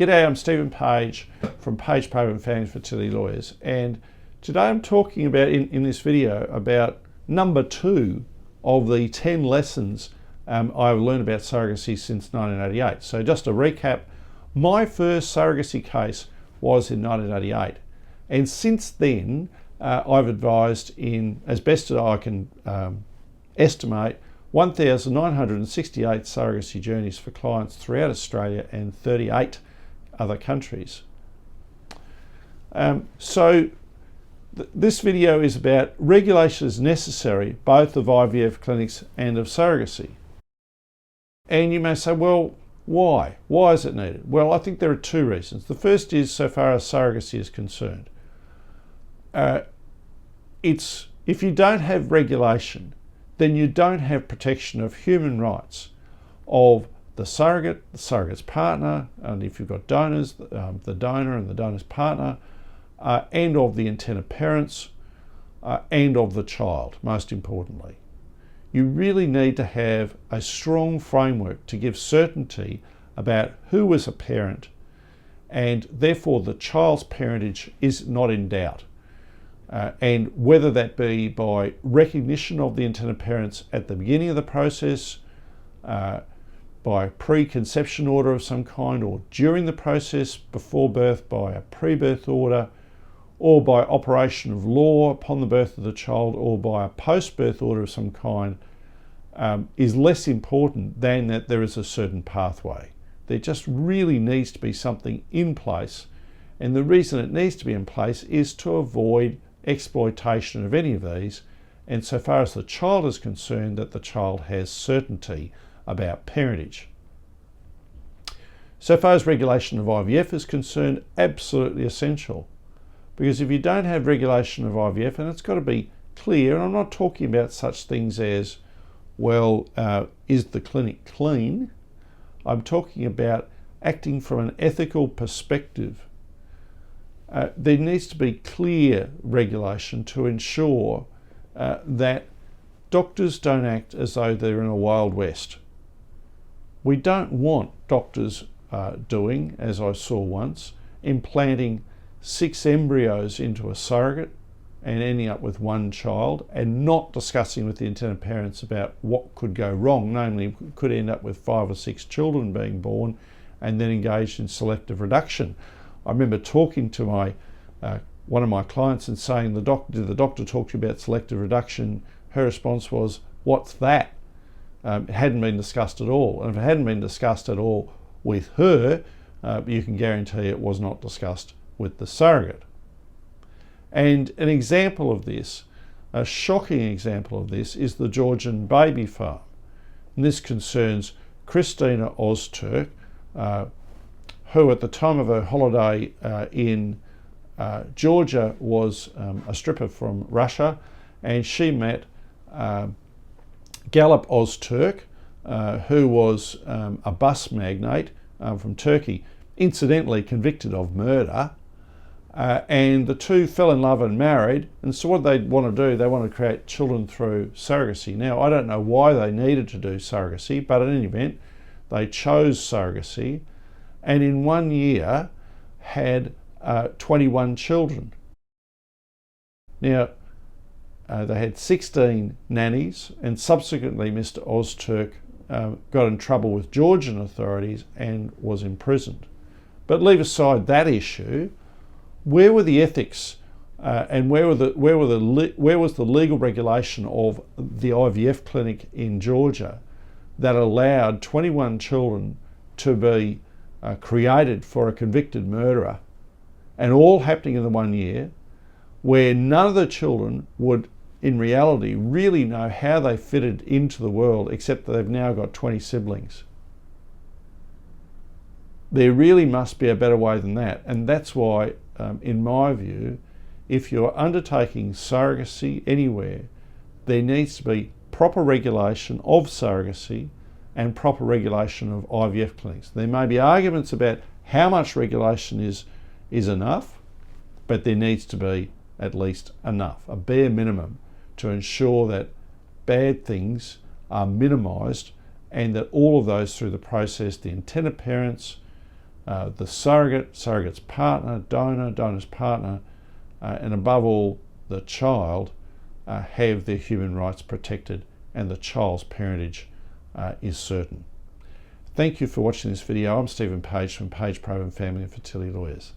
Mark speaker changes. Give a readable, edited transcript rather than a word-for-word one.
Speaker 1: G'day, I'm Stephen Page from Page Paper and Family Fertility Lawyers, and today I'm talking about in this video about number 2 of the 10 lessons I've learned about surrogacy since 1988. So just to recap, my first surrogacy case was in 1988, and since then I've advised in, as best as I can estimate, 1,968 surrogacy journeys for clients throughout Australia and 38 other countries. This video is about regulation is necessary both of IVF clinics and of surrogacy. And you may say, well, why? Why is it needed? Well, I think there are 2 reasons. The first is, so far as surrogacy is concerned, if you don't have regulation, then you don't have protection of human rights of the surrogate, the surrogate's partner, and if you've got donors, the donor and the donor's partner, and of the intended parents, and of the child, most importantly. You really need to have a strong framework to give certainty about who is a parent, and therefore the child's parentage is not in doubt. And whether that be by recognition of the intended parents at the beginning of the process, by preconception order of some kind, or during the process before birth by a pre-birth order, or by operation of law upon the birth of the child, or by a post-birth order of some kind, is less important than that there is a certain pathway. There just really needs to be something in place, and the reason it needs to be in place is to avoid exploitation of any of these, and so far as the child is concerned, that the child has certainty about parentage. So far as regulation of IVF is concerned, absolutely essential, because if you don't have regulation of IVF, and it's got to be clear, and I'm not talking about such things as, well, is the clinic clean? I'm talking about acting from an ethical perspective. There needs to be clear regulation to ensure that doctors don't act as though they're in a Wild West. We don't want doctors doing, as I saw once, implanting 6 embryos into a surrogate and ending up with 1 child, and not discussing with the intended parents about what could go wrong, namely could end up with 5 or 6 children being born and then engaged in selective reduction. I remember talking to one of my clients and saying, did the doctor talk to you about selective reduction? Her response was, what's that? It hadn't been discussed at all. And if it hadn't been discussed at all with her, you can guarantee it was not discussed with the surrogate. And an example of this, a shocking example of this, is the Georgian baby farm. And this concerns Christina Ozturk, who at the time of her holiday in Georgia was a stripper from Russia, and she met Galip Ozturk, who was a bus magnate from Turkey, incidentally convicted of murder, and the two fell in love and married. And so what they want to do, they want to create children through surrogacy. Now, I don't know why they needed to do surrogacy, but in any event, they chose surrogacy, and in 1 year had 21 children. Now, they had 16 nannies, and subsequently Mr. Ozturk got in trouble with Georgian authorities and was imprisoned. But leave aside that issue, where were the ethics and where was the legal regulation of the IVF clinic in Georgia that allowed 21 children to be created for a convicted murderer, and all happening in the 1 year, where none of the children would in reality really know how they fitted into the world, except that they've now got 20 siblings? There really must be a better way than that, and that's why, in my view, if you're undertaking surrogacy anywhere, there needs to be proper regulation of surrogacy and proper regulation of IVF clinics. There may be arguments about how much regulation is enough, but there needs to be at least enough, a bare minimum, to ensure that bad things are minimised, and that all of those through the process, the intended parents, the surrogate, surrogate's partner, donor, donor's partner, and above all, the child have their human rights protected and the child's parentage is certain. Thank you for watching this video. I'm Stephen Page from Page, Probe and Family and Fertility Lawyers.